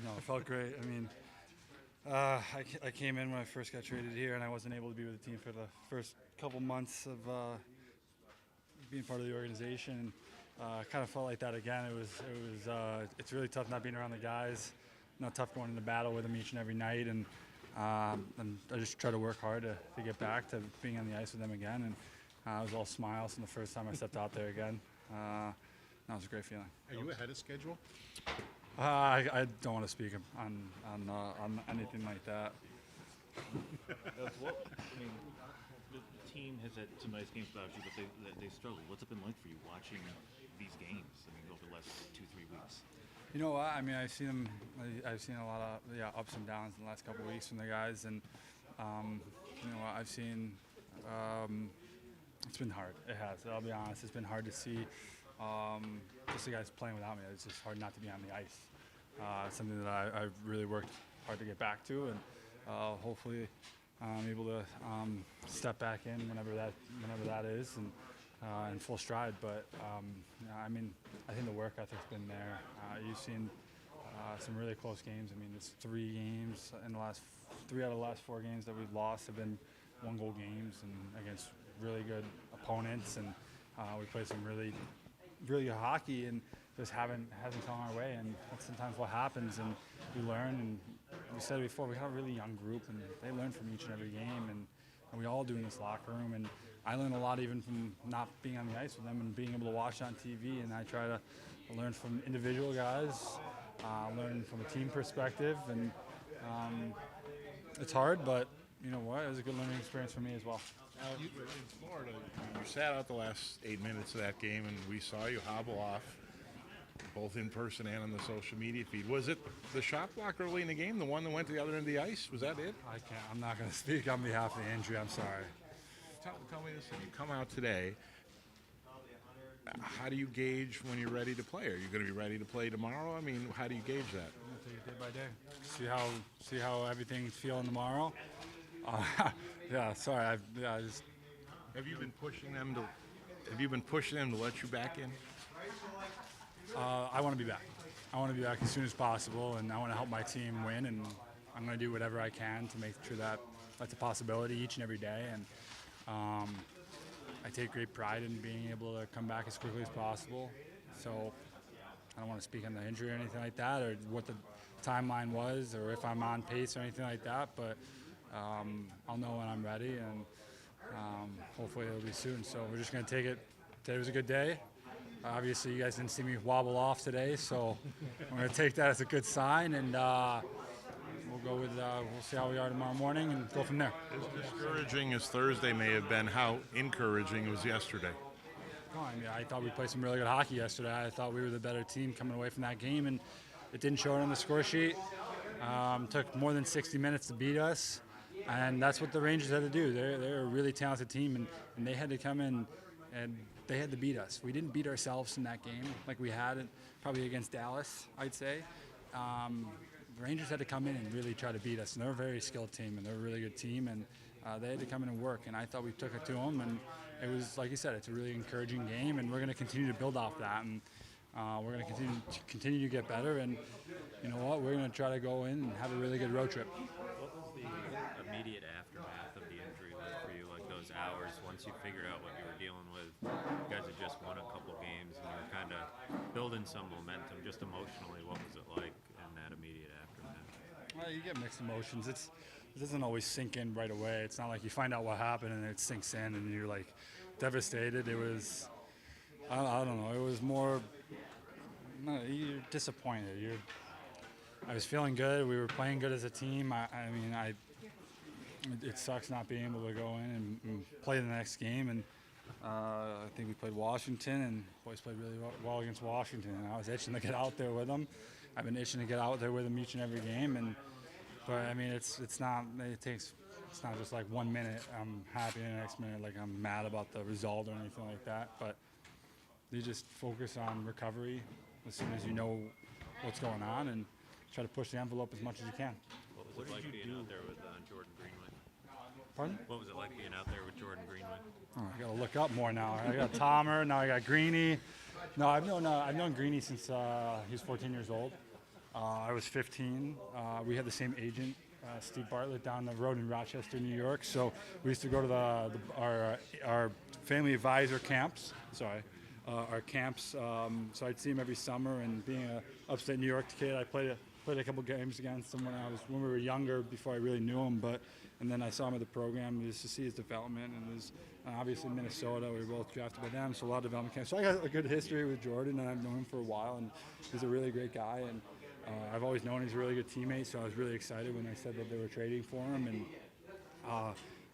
No, it felt great. I mean, I came in when I first got traded here, and I wasn't able to be with the team for the first couple months of being part of the organization. Kind of felt like that again. It's really tough not being around the guys. Tough going into battle with them each and every night, and I just try to work hard to get back to being on the ice with them again. And it was all smiles from the first time I stepped out there again. That was a great feeling. Are you ahead of schedule? I don't want to speak on anything like that. The team has had some nice games without you, but they struggled. What's it been like for you watching these games? Over the last 2-3 weeks. You know what? I mean, I've seen a lot of ups and downs in the last couple of weeks from the guys, and I've seen it's been hard. It has. I'll be honest. It's been hard to see just the guys playing without me. It's just hard not to be on the ice. It's something that I've really worked hard to get back to, and hopefully I'm able to step back in whenever that is, and in full stride. But I think the work ethic's been there. You've seen some really close games. I mean, it's 3 games in the last 3 out of the last 4 games that we've lost have been 1-goal games, and against really good opponents, and we played some really good hockey, and just hasn't gone our way, and that's sometimes what happens, and we learn. And we said it before, we have a really young group, and they learn from each and every game, and we all do in this locker room. And I learn a lot even from not being on the ice with them and being able to watch on TV, and I try to learn from individual guys, learn from a team perspective, and it's hard, but you know what, it was a good learning experience for me as well. Now, in Florida, you sat out the last 8 minutes of that game, and we saw you hobble off, both in person and on the social media feed. Was it the shot block early in the game, the one that went to the other end of the ice? Was that it? I'm not going to speak on behalf of the injury. I'm sorry. Tell me this: you come out today. How do you gauge when you're ready to play? Are you going to be ready to play tomorrow? I mean, how do you gauge that? I'm going to take it day by day. See how everything's feeling tomorrow. Yeah, sorry. Have you been pushing them to let you back in? I want to be back. I want to be back as soon as possible, and I want to help my team win. And I'm going to do whatever I can to make sure that that's a possibility each and every day. And I take great pride in being able to come back as quickly as possible. So I don't want to speak on the injury or anything like that, or what the timeline was, or if I'm on pace or anything like that. But I'll know when I'm ready, and hopefully it'll be soon. So we're just going to take it. Today was a good day. Obviously, you guys didn't see me wobble off today, so I'm going to take that as a good sign, and we'll see how we are tomorrow morning and go from there. As discouraging as Thursday may have been, how encouraging it was yesterday? I thought we played some really good hockey yesterday. I thought we were the better team coming away from that game, and it didn't show it on the score sheet. Took more than 60 minutes to beat us, and that's what the Rangers had to do. They're a really talented team, and they had to come in and they had to beat us. We didn't beat ourselves in that game like we had probably against Dallas, I'd say. The Rangers had to come in and really try to beat us, and they're a very skilled team, and they're a really good team, and they had to come in and work, and I thought we took it to them, and it was, like you said, it's a really encouraging game, and we're going to continue to build off that, and we're going to continue to get better, and you know what, we're going to try to go in and have a really good road trip. What was the immediate aftermath of the injury like for you, like those hours once you figured out what you were dealing with? You guys had just won a couple games, and you were kind of building some momentum, just emotionally. What was it like in that immediate aftermath? Well, you get mixed emotions. It doesn't always sink in right away. It's not like you find out what happened and it sinks in and you're like devastated. It was, I don't know. It was more, you're disappointed. I was feeling good. We were playing good as a team. It sucks not being able to go in and play the next game. And I think we played Washington, and boys played really well against Washington. And I was itching to get out there with them. I've been itching to get out there with them each and every game. But I mean, it's not just like 1 minute I'm happy and the next minute like I'm mad about the result or anything like that. But you just focus on recovery as soon as you know what's going on, and try to push the envelope as much as you can. What was it like being out there with Jordan Greenway? Pardon? What was it like being out there with Jordan Greenway? Oh, I got to look up more now. I got Tomer, now I got Greeny. No, I've known Greeny since he was 14 years old. I was 15. We had the same agent, Steve Bartlett, down the road in Rochester, New York. So we used to go to our family advisor camps. Our camps. So I'd see him every summer. And being an upstate New York kid, I played a couple games against him when we were younger, before I really knew him. And then I saw him at the program just to see his development. And his obviously Minnesota, we were both drafted by them, so a lot of development camps. So I got a good history with Jordan, and I've known him for a while. And he's a really great guy. And I've always known he's a really good teammate, so I was really excited when I said that they were trading for him. And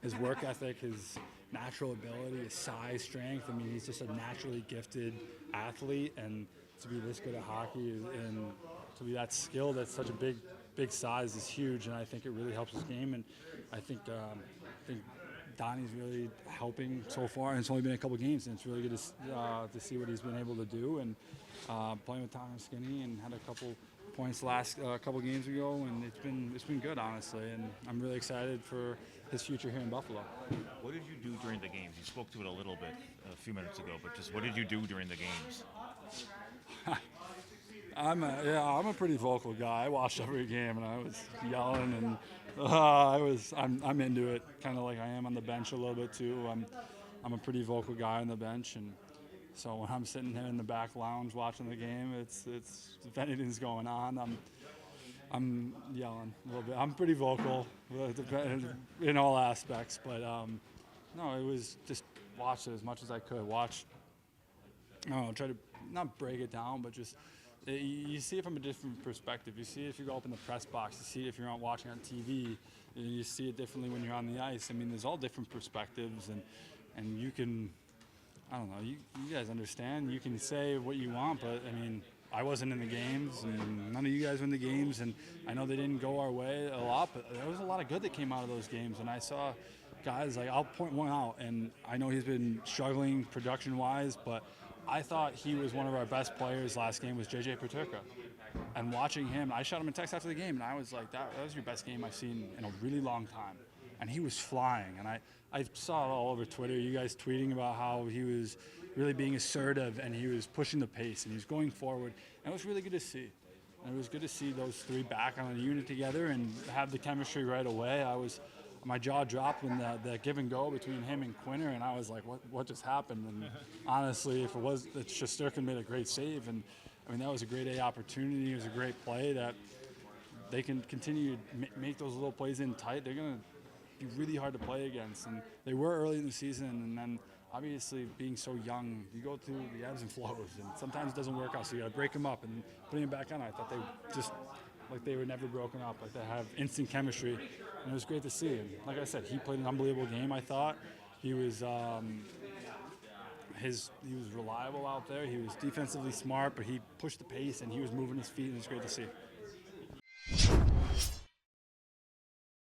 his work ethic, his natural ability, his size, strength. I mean, he's just a naturally gifted athlete, and to be this good at hockey and to be that skilled at such a big size is huge, and I think it really helps his game. And I think Donnie's really helping so far, and it's only been a couple games, and it's really good to see what he's been able to do. And playing with Tom and Skinny, and had a couple points last couple games ago, and it's been good, honestly. And I'm really excited for his future here in Buffalo. What did you do during the games? You spoke to it a little bit a few minutes ago, but just what did you do during the games? I'm a pretty vocal guy. I watched every game, and I was yelling, and I'm into it, kind of like I am on the bench a little bit too. I'm a pretty vocal guy on the bench, and so when I'm sitting here in the back lounge watching the game, it's if anything's going on, I'm yelling a little bit. I'm pretty vocal in all aspects, but no, it was just watch it as much as I could. Try to not break it down, but just you see it from a different perspective. You see it if you go up in the press box. You see it if you're not watching on TV. You see it differently when you're on the ice. I mean, there's all different perspectives, and you can, I don't know, you guys understand. You can say what you want, but I mean, I wasn't in the games, and none of you guys were in the games, and I know they didn't go our way a lot, but there was a lot of good that came out of those games, and I saw guys, like, I'll point one out, and I know he's been struggling production-wise, but I thought he was one of our best players last game was JJ Peterka. And watching him, I shot him a text after the game, and I was like, that was your best game I've seen in a really long time. And he was flying, and I saw it all over Twitter, you guys tweeting about how he was really being assertive, and he was pushing the pace, and he was going forward. And it was really good to see. And it was good to see those three back on a unit together and have the chemistry right away. My jaw dropped when the give and go between him and Quinner, and I was like, what just happened? And honestly, if it was that Shesterkin made a great save, and I mean, that was a great A opportunity. It was a great play that they can continue to make those little plays in tight. They're going to be really hard to play against, and they were early in the season, and then obviously being so young, you go through the ebbs and flows, and sometimes it doesn't work out, so you got to break them up, and putting them back on, I thought they just, like they were never broken up, like they have instant chemistry, and it was great to see. And like I said, he played an unbelievable game, I thought. He was he was reliable out there. He was defensively smart, but he pushed the pace, and he was moving his feet, and it was great to see.